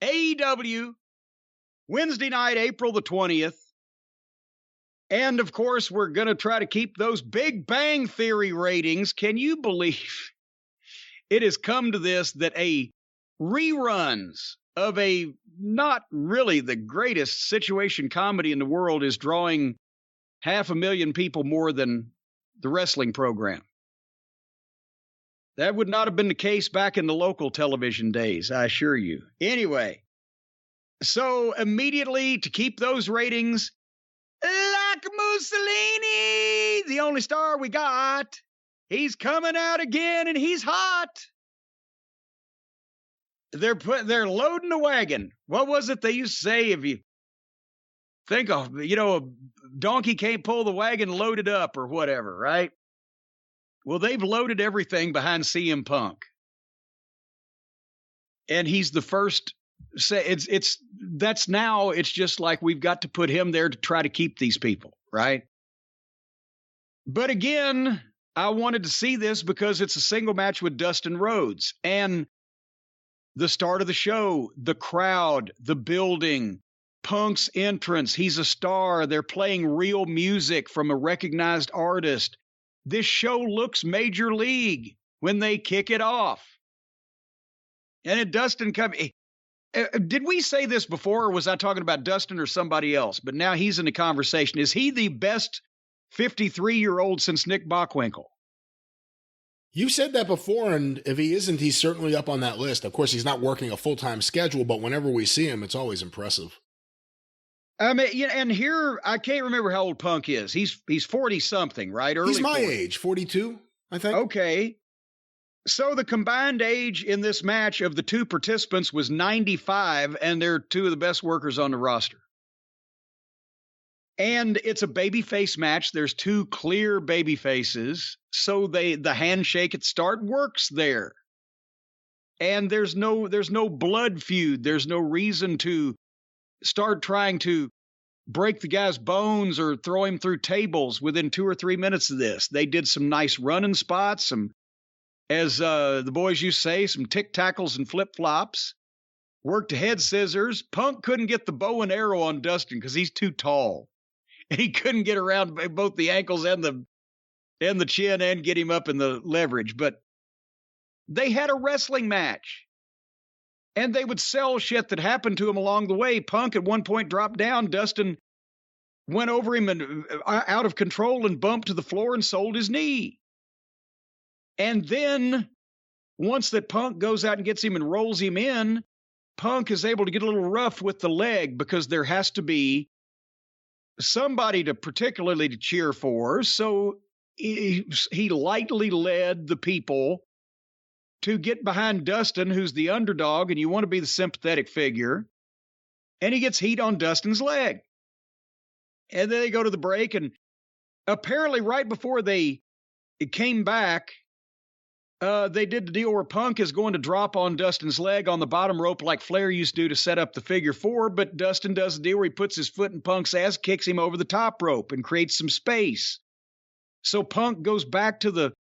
AEW, Wednesday night, April the 20th. And, of course, we're going to try to keep those Big Bang Theory ratings. Can you believe it has come to this that a reruns of a not really the greatest situation comedy in the world is drawing 500,000 people more than the wrestling program? That would not have been the case back in the local television days, I assure you. Anyway, so immediately to keep those ratings, like Mussolini, the only star we got, he's coming out again and he's hot. They're loading the wagon. What was it they used to say? If you think of, a donkey can't pull the wagon, load it up or whatever, right? Well, they've loaded everything behind CM Punk. And he's the first. It's just like we've got to put him there to try to keep these people, right? But again, I wanted to see this because it's a single match with Dustin Rhodes. And the start of the show, the crowd, the building, Punk's entrance, he's a star. They're playing real music from a recognized artist. This show looks major league when they kick it off. And it Dustin come. Did we say this before, or was I talking about Dustin or somebody else? But now he's in the conversation. Is he the best 53-year-old since Nick Bockwinkel? You said that before, and if he isn't, he's certainly up on that list. Of course, he's not working a full-time schedule, but whenever we see him, it's always impressive. I mean, and here, I can't remember how old Punk is. He's 40-something, right? He's my 40. age, 42, I think. Okay. So the combined age in this match of the two participants was 95, and they're two of the best workers on the roster. And it's a babyface match. There's two clear baby faces. So the handshake at start works there. And there's no blood feud. There's no reason to start trying to break the guy's bones or throw him through tables within 2 or 3 minutes of this. They did some nice running spots, some, as the boys used to say, some tic tackles and flip flops. Worked head scissors. Punk couldn't get the bow and arrow on Dustin because he's too tall. And he couldn't get around both the ankles and the chin and get him up in the leverage. But they had a wrestling match. And they would sell shit that happened to him along the way. Punk at one point dropped down. Dustin went over him and out of control and bumped to the floor and sold his knee. And then once that Punk goes out and gets him and rolls him in, Punk is able to get a little rough with the leg because there has to be somebody to particularly to cheer for. So he lightly led the people to get behind Dustin, who's the underdog, and you want to be the sympathetic figure. And he gets heat on Dustin's leg. And then they go to the break, and apparently right before it came back, they did the deal where Punk is going to drop on Dustin's leg on the bottom rope like Flair used to do to set up the figure four, but Dustin does the deal where he puts his foot in Punk's ass, kicks him over the top rope, and creates some space. So Punk goes back to the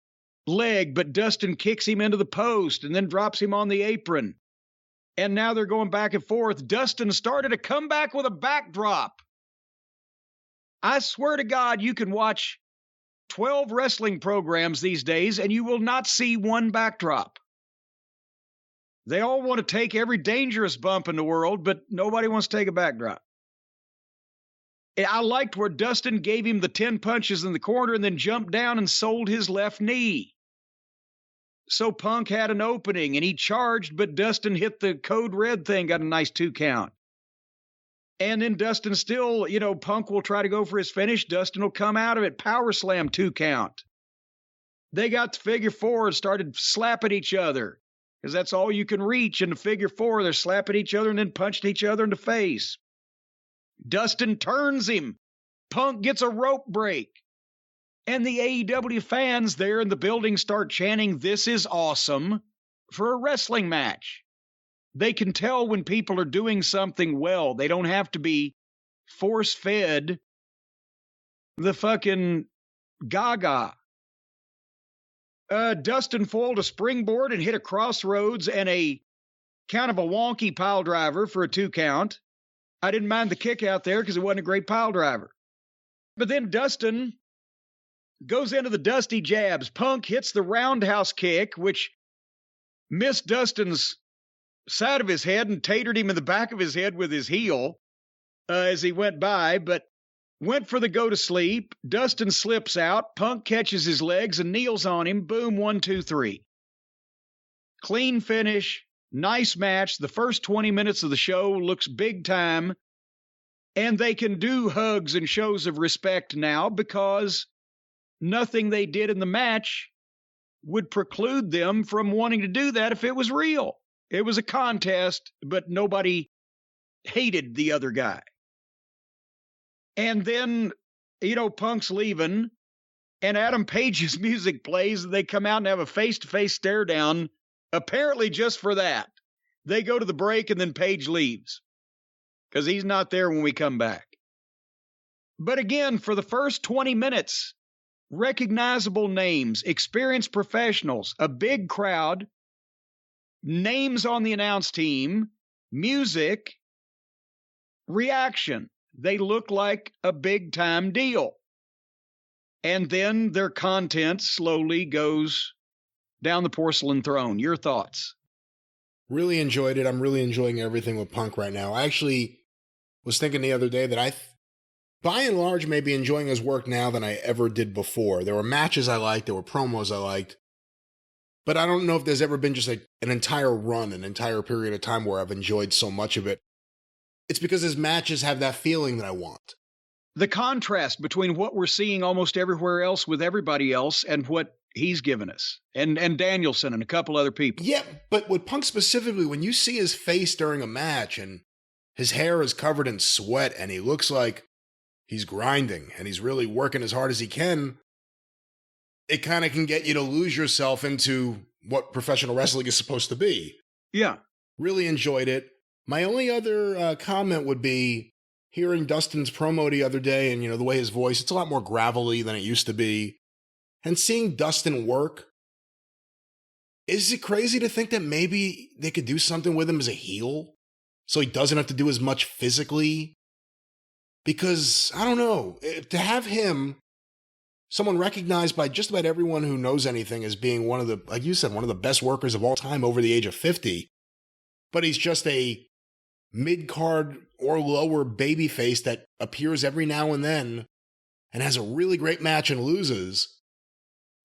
leg, but Dustin kicks him into the post and then drops him on the apron. And now they're going back and forth. Dustin started a comeback with a backdrop. I swear to God, you can watch 12 wrestling programs these days and you will not see one backdrop. They all want to take every dangerous bump in the world, but nobody wants to take a backdrop. I liked where Dustin gave him the 10 punches in the corner and then jumped down and sold his left knee. So Punk had an opening and he charged, but Dustin hit the code red thing, got a nice 2 count. And then Dustin still, Punk will try to go for his finish. Dustin will come out of it, power slam 2 count. They got to figure four and started slapping each other because that's all you can reach in the figure four. They're slapping each other and then punching each other in the face. Dustin turns him. Punk gets a rope break. And the AEW fans there in the building start chanting, "This is awesome," for a wrestling match. They can tell when people are doing something well. They don't have to be force-fed the fucking gaga. Dustin foiled a springboard and hit a crossroads and a kind of a wonky pile driver for a 2 count. I didn't mind the kick out there because it wasn't a great pile driver. But then Dustin goes into the dusty jabs. Punk hits the roundhouse kick, which missed Dustin's side of his head and tatered him in the back of his head with his heel as he went by, but went for the go to sleep. Dustin slips out. Punk catches his legs and kneels on him. Boom, 1, 2, 3. Clean finish. Nice match. The first 20 minutes of the show looks big time. And they can do hugs and shows of respect now because nothing they did in the match would preclude them from wanting to do that if it was real. It was a contest, but nobody hated the other guy. And then, Punk's leaving, and Adam Page's music plays, and they come out and have a face-to-face stare down, apparently just for that. They go to the break, and then Page leaves, because he's not there when we come back. But again, for the first 20 minutes, recognizable names, experienced professionals, a big crowd, names on the announce team, music, reaction. They look like a big-time deal. And then their content slowly goes down the porcelain throne. Your thoughts? Really enjoyed it. I'm really enjoying everything with Punk right now. I actually was thinking the other day that by and large, may be enjoying his work now than I ever did before. There were matches I liked. There were promos I liked. But I don't know if there's ever been just an entire run, an entire period of time where I've enjoyed so much of it. It's because his matches have that feeling that I want. The contrast between what we're seeing almost everywhere else with everybody else and what he's given us. And Danielson and a couple other people. Yeah, but with Punk specifically, when you see his face during a match and his hair is covered in sweat and he looks like he's grinding and he's really working as hard as he can, it kind of can get you to lose yourself into what professional wrestling is supposed to be. Yeah. Really enjoyed it. My only other comment would be hearing Dustin's promo the other day and, the way his voice, it's a lot more gravelly than it used to be. And seeing Dustin work, is it crazy to think that maybe they could do something with him as a heel so he doesn't have to do as much physically? Because, I don't know, to have him, someone recognized by just about everyone who knows anything as being one of the, like you said, one of the best workers of all time over the age of 50, but he's just a mid-card or lower babyface that appears every now and then and has a really great match and loses.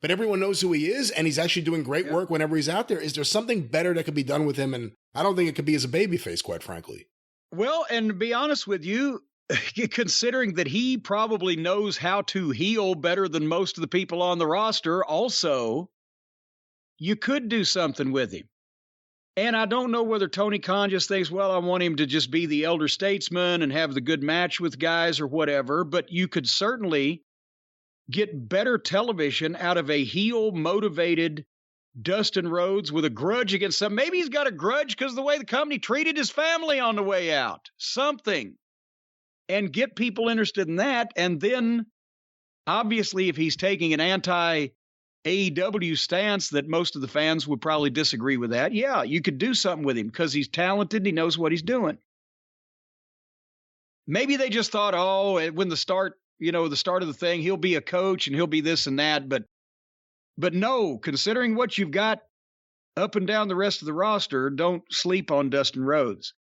But everyone knows who he is, and he's actually doing great work whenever he's out there. Is there something better that could be done with him? And I don't think it could be as a babyface, quite frankly. Well, and to be honest with you, considering that he probably knows how to heel better than most of the people on the roster, also, you could do something with him. And I don't know whether Tony Khan just thinks, well, I want him to just be the elder statesman and have the good match with guys or whatever, but you could certainly get better television out of a heel-motivated Dustin Rhodes with a grudge against some. Maybe he's got a grudge because of the way the company treated his family on the way out. Something. And get people interested in that. And then, obviously, if he's taking an anti-AEW stance that most of the fans would probably disagree with that, yeah, you could do something with him because he's talented and he knows what he's doing. Maybe they just thought, when the start of the thing, he'll be a coach and he'll be this and that. But no, considering what you've got up and down the rest of the roster, don't sleep on Dustin Rhodes.